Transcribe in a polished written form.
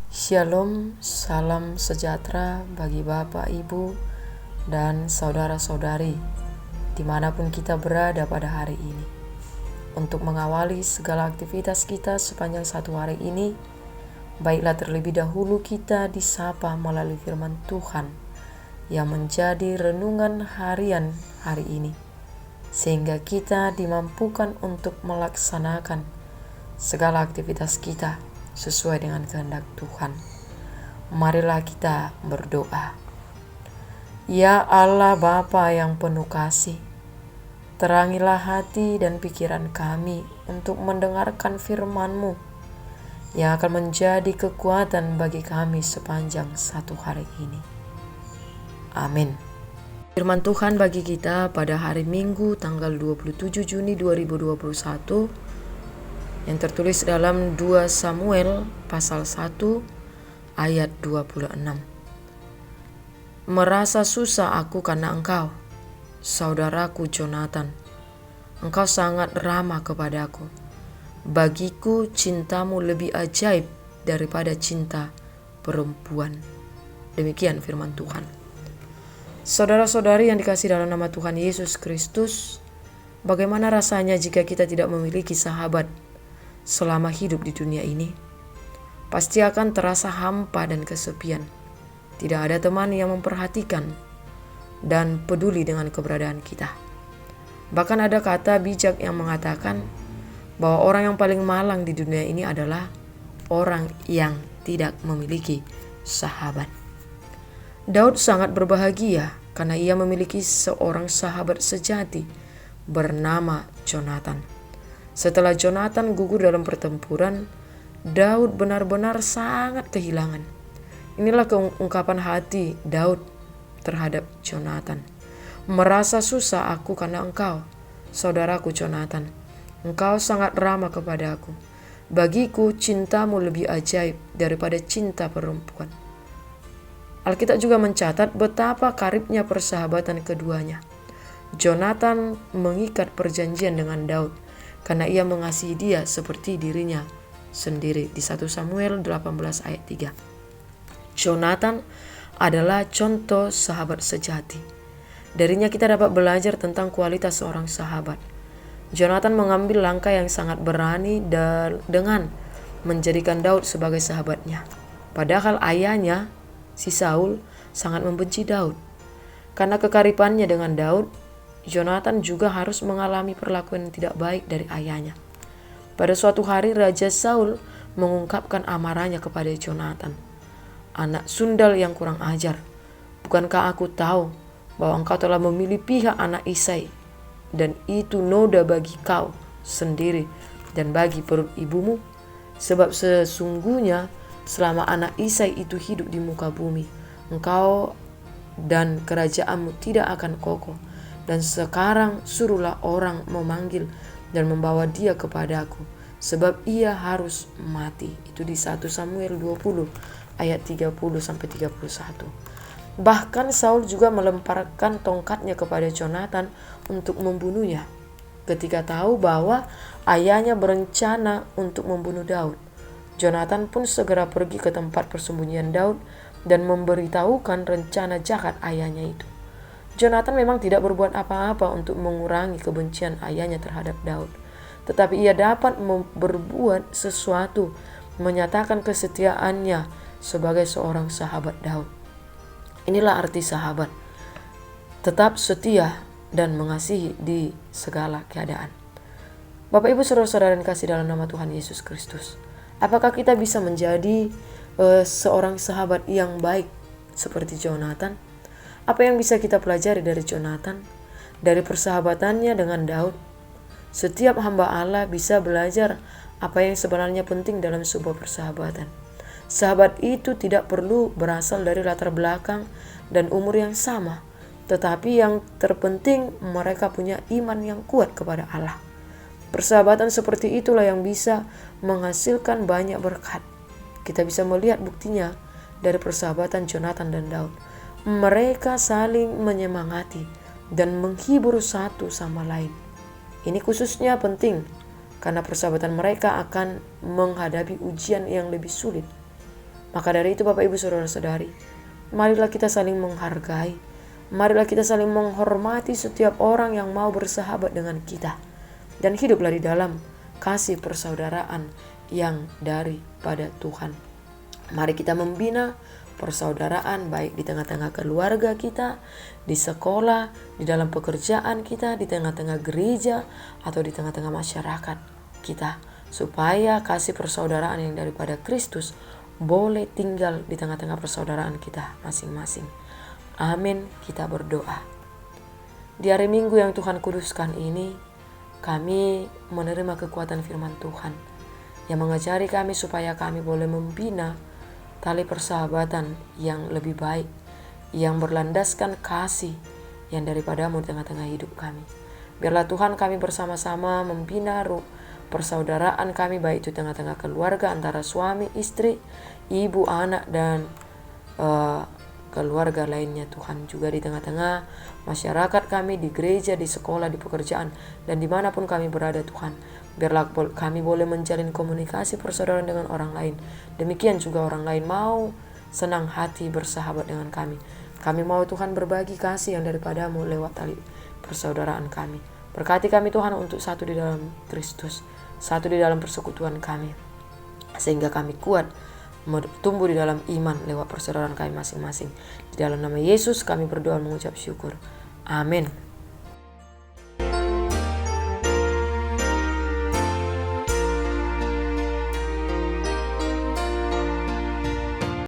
Shalom, salam sejahtera bagi Bapak, Ibu, dan saudara-saudari dimanapun kita berada pada hari ini. Untuk mengawali segala aktivitas kita sepanjang satu hari ini, baiklah terlebih dahulu kita disapa melalui firman Tuhan yang menjadi renungan harian hari ini, sehingga kita dimampukan untuk melaksanakan segala aktivitas kita sesuai dengan kehendak Tuhan. Marilah kita berdoa. Ya Allah Bapa yang penuh kasih, terangilah hati dan pikiran kami untuk mendengarkan firman-Mu yang akan menjadi kekuatan bagi kami sepanjang satu hari ini. Amin. Firman Tuhan bagi kita pada hari Minggu tanggal 27 Juni 2021 yang tertulis dalam 2 Samuel pasal 1 ayat 26. Merasa susah aku karena engkau, saudaraku Jonathan. Engkau sangat ramah kepadaku. Bagiku cintamu lebih ajaib daripada cinta perempuan. Demikian firman Tuhan. Saudara-saudari yang dikasihi dalam nama Tuhan Yesus Kristus, bagaimana rasanya jika kita tidak memiliki sahabat selama hidup di dunia ini? Pasti akan terasa hampa dan kesepian. Tidak ada teman yang memperhatikan dan peduli dengan keberadaan kita. Bahkan ada kata bijak yang mengatakan bahwa orang yang paling malang di dunia ini adalah orang yang tidak memiliki sahabat. Daud sangat berbahagia karena ia memiliki seorang sahabat sejati bernama Jonathan. Setelah Jonathan gugur dalam pertempuran, Daud benar-benar sangat kehilangan. Inilah ungkapan hati Daud terhadap Jonathan. Merasa susah aku karena engkau, saudaraku Jonathan. Engkau sangat ramah kepadaku. Bagiku cintamu lebih ajaib daripada cinta perempuan. Alkitab juga mencatat betapa karibnya persahabatan keduanya. Jonathan mengikat perjanjian dengan Daud karena ia mengasihi dia seperti dirinya sendiri di 1 Samuel 18 ayat 3. Jonathan adalah contoh sahabat sejati. Darinya kita dapat belajar tentang kualitas seorang sahabat. Jonathan mengambil langkah yang sangat berani dengan menjadikan Daud sebagai sahabatnya. Padahal ayahnya, si Saul, sangat membenci Daud. Karena kekaribannya dengan Daud, Jonathan juga harus mengalami perlakuan yang tidak baik dari ayahnya. Pada suatu hari Raja Saul mengungkapkan amarahnya kepada Jonathan. Anak sundal yang kurang ajar, bukankah aku tahu bahwa engkau telah memilih pihak anak Isai, dan itu noda bagi kau sendiri dan bagi perut ibumu? Sebab sesungguhnya selama anak Isai itu hidup di muka bumi, engkau dan kerajaanmu tidak akan kokoh. Dan sekarang suruhlah orang memanggil dan membawa dia kepadaku, sebab ia harus mati. Itu di 1 Samuel 20 ayat 30-31. Bahkan Saul juga melemparkan tongkatnya kepada Jonathan untuk membunuhnya ketika tahu bahwa ayahnya berencana untuk membunuh Daud. Jonathan pun segera pergi ke tempat persembunyian Daud dan memberitahukan rencana jahat ayahnya itu. Jonathan memang tidak berbuat apa-apa untuk mengurangi kebencian ayahnya terhadap Daud, tetapi ia dapat berbuat sesuatu, menyatakan kesetiaannya sebagai seorang sahabat Daud. Inilah arti sahabat, tetap setia dan mengasihi di segala keadaan. Bapak, Ibu, saudara-saudara yang kasih dalam nama Tuhan Yesus Kristus, apakah kita bisa menjadi seorang sahabat yang baik seperti Jonathan? Apa yang bisa kita pelajari dari Jonathan? Dari persahabatannya dengan Daud, setiap hamba Allah bisa belajar apa yang sebenarnya penting dalam sebuah persahabatan. Sahabat itu tidak perlu berasal dari latar belakang dan umur yang sama, tetapi yang terpenting mereka punya iman yang kuat kepada Allah. Persahabatan seperti itulah yang bisa menghasilkan banyak berkat. Kita bisa melihat buktinya dari persahabatan Jonathan dan Daud. Mereka saling menyemangati dan menghibur satu sama lain. Ini khususnya penting karena persahabatan mereka akan menghadapi ujian yang lebih sulit. Maka dari itu Bapak Ibu Saudara-saudari, marilah kita saling menghargai. Marilah kita saling menghormati setiap orang yang mau bersahabat dengan kita. Dan hiduplah di dalam kasih persaudaraan yang daripada Tuhan. Mari kita membina persaudaraan baik di tengah-tengah keluarga kita, di sekolah, di dalam pekerjaan kita, di tengah-tengah gereja, atau di tengah-tengah masyarakat kita. Supaya kasih persaudaraan yang daripada Kristus boleh tinggal di tengah-tengah persaudaraan kita masing-masing. Amin. Kita berdoa. Di hari Minggu yang Tuhan kuduskan ini, kami menerima kekuatan firman Tuhan yang mengajari kami supaya kami boleh membina tali persahabatan yang lebih baik, yang berlandaskan kasih yang daripadamu di tengah-tengah hidup kami. Biarlah Tuhan kami bersama-sama membina persaudaraan kami, baik itu tengah-tengah keluarga antara suami, istri, ibu, anak, dan keluarga lainnya Tuhan. Juga di tengah-tengah masyarakat kami, di gereja, di sekolah, di pekerjaan, dan dimanapun kami berada Tuhan. Biarlah kami boleh menjalin komunikasi persaudaraan dengan orang lain. Demikian juga orang lain mau senang hati bersahabat dengan kami. Kami mau Tuhan berbagi kasih yang daripadamu lewat tali persaudaraan kami. Berkati kami Tuhan untuk satu di dalam Kristus, satu di dalam persekutuan kami, sehingga kami kuat tumbuh di dalam iman lewat persaudaraan kami masing-masing. Di dalam nama Yesus kami berdoa mengucap syukur. Amin.